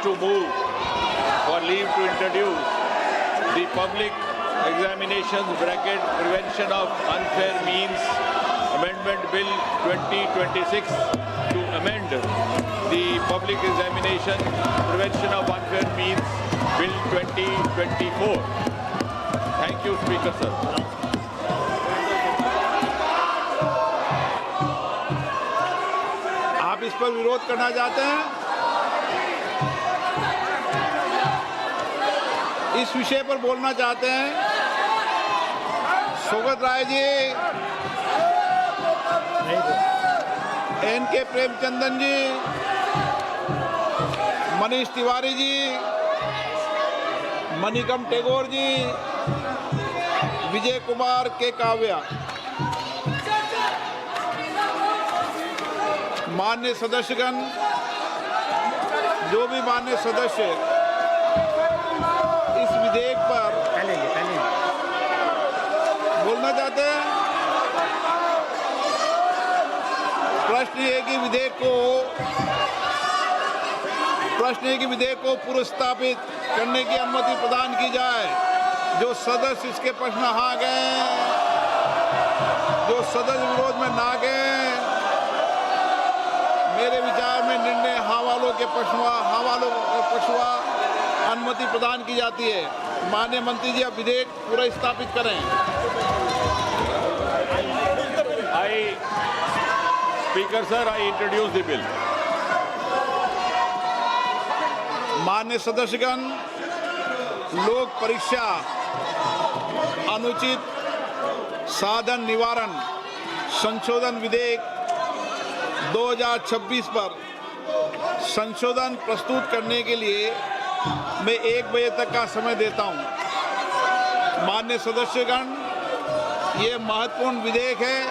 to move for leave to introduce the Public Examinations (Prevention of Unfair Means) Amendment Bill 2026 to amend the Public Examination Prevention of Unfair Means Bill 2024. Thank you, Speaker, sir. आप इस पर विरोध करना चाहते हैं? इस विषय पर बोलना चाहते हैं? सोगत राय जी, एन के प्रेमचंदन जी, मनीष तिवारी जी, मणिकम टेगोर जी, विजय कुमार के काव्या। मान्य सदस्यगण, जो भी मान्य सदस्य इस विधेयक पर बोलना चाहते हैं, प्रश्न ये कि विधेयक को पुरस्तापित करने की अनुमति प्रदान की जाए। जो सदस्य इसके पक्ष में हाँ गए, जो सदस्य विरोध में ना गए, मेरे विचार में निर्णय हाँ वालों के पक्ष में अनुमति प्रदान की जाती है। माननीय मंत्री जी, अब विधेयक पूरा स्थापित करें। Speaker, sir, I introduce the bill. मान्य सदस्यगण, लोक परीक्षा अनुचित साधन निवारण संशोधन विधेयक 2026 पर संशोधन प्रस्तुत करने के लिए मैं 1 बजे तक का समय देता हूं। मान्य सदस्यगण, ये महत्वपूर्ण विधेयक है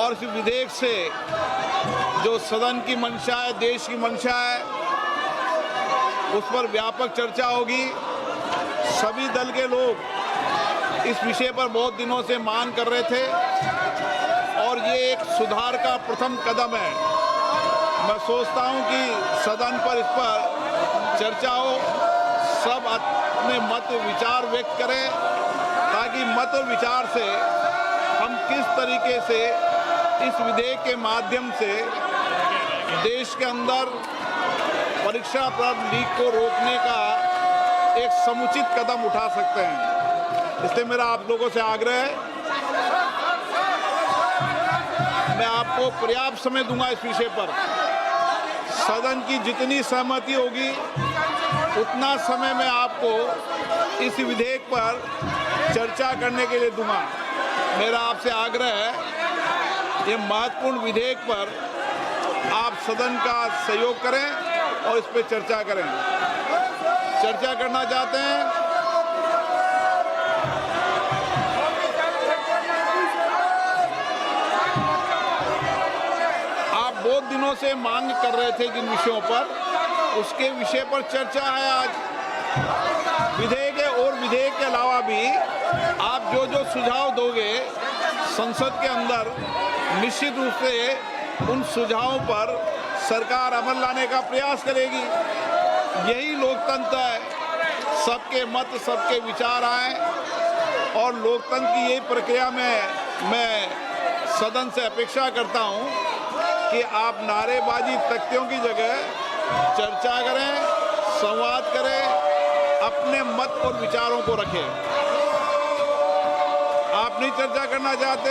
और इस विधेयक से जो सदन की मंशा है, देश की मंशा है, उस पर व्यापक चर्चा होगी। सभी दल के लोग इस विषय पर बहुत दिनों से मांग कर रहे थे और ये एक सुधार का प्रथम कदम है। मैं सोचता हूं कि सदन पर इस पर चर्चा हो, सब अपने मत विचार व्यक्त करें, ताकि मत विचार से हम किस तरीके से इस विधेयक के माध्यम से देश के अंदर परीक्षा पर लीक को रोकने का एक समुचित कदम उठा सकते हैं। इसलिए मेरा आप लोगों से आग्रह है, मैं आपको पर्याप्त समय दूंगा इस विषय पर। सदन की जितनी सहमति होगी उतना समय मैं आपको इस विधेयक पर चर्चा करने के लिए दूंगा। मेरा आपसे आग्रह है, ये महत्वपूर्ण विधेयक पर आप सदन का सहयोग करें और इस पर चर्चा करें। चर्चा करना चाहते हैं? आप बहुत दिनों से मांग कर रहे थे जिन विषयों पर, उसके विषय पर चर्चा है आज। विधेयक है और विधेयक के अलावा भी आप जो जो सुझाव दोगे संसद के अंदर, निश्चित रूप से उन सुझावों पर सरकार अमल लाने का प्रयास करेगी। यही लोकतंत्र है, सबके मत, सबके विचार आए, और लोकतंत्र की यही प्रक्रिया में मैं सदन से अपेक्षा करता हूं कि आप नारेबाजी तख्तियों की जगह चर्चा करें, संवाद करें, अपने मत और विचारों को रखें। आप नहीं चर्चा करना चाहते?